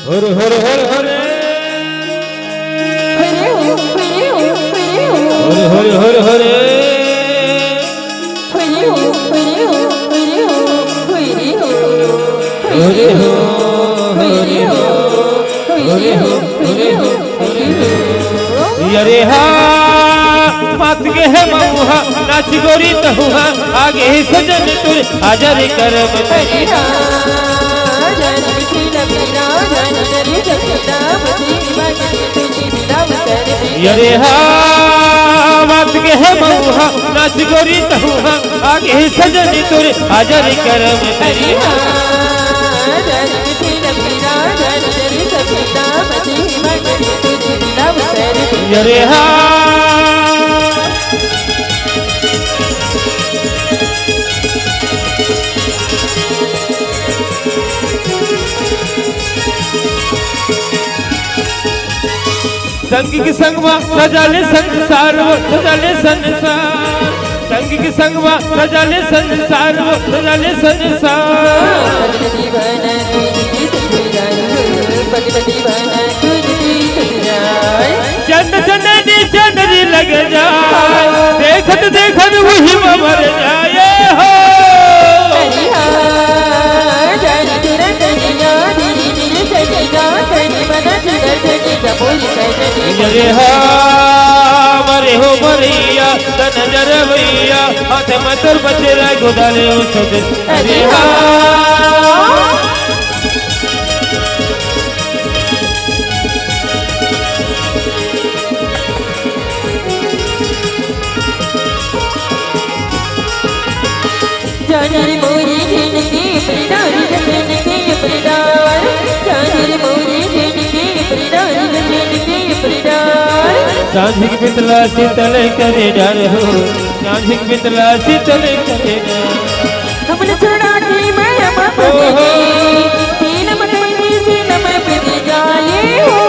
हर हर हर हर हर हर हर हरे हो हरे हो हरे हो हरे हो हरे हो अरे हा मात के है मऊहा नाच गोरी तहुहा आगे ही सजन तुर हाजर करम तेरी अरे हा मात के है मऊहा नाच गोरी तहुहा आगे ही सजन तुर हाजर करम तेरी अरे हा संग की संगवा सजाले संसार सजाले संसार संग की संगवा सजाले संसार सजाले संसार चंद चंदनी चंदनी लग जाए देखत देखत वही मर जाए हो अरे हा मरे हो मरिया तन जर भैया हाथ में तोर बचेरा गोदाले उछद अरे हा जाने मोरी जिंदगी परिदार जिंदगी परिदार जाने मोरी जिंदगी परिदार जिंदगी परिदार सांझिक पितला शीतल करे डर हो सांझिक पितला शीतल करे डर हमने छोड़ा कि मैं अब तीन महीने से नम पे जाए हो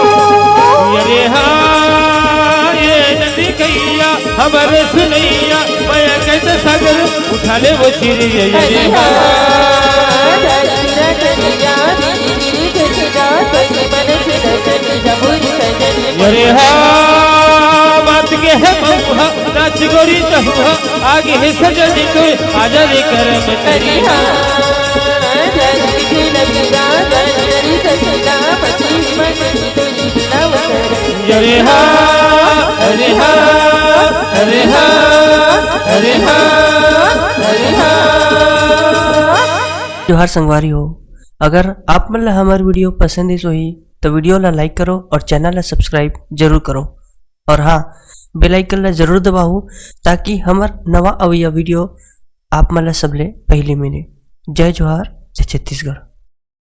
अरे हाँ ये नदी कैया हमारे सुनैया मैं कैसे सागर उठा ले वो चिड़िया अरे अरे हाँ बात के है मऊहा नाच गोरी तहुआ आगे है सजनी तो हाजर करम तेरी अरे हाँ अरे हाँ अरे हाँ अरे हाँ अरे हाँ। जोहार संगवारी हो, अगर आप मन ला हमार वीडियो पसंद है ही तो वीडियो ला लाइक करो और चैनल ला सब्सक्राइब जरूर करो और हाँ बेल आइकन ला जरूर दबाओ ताकि हमार नवा अवैया वीडियो आप मन ला सबले पहले मिले। जय जोहार, जय छत्तीसगढ़।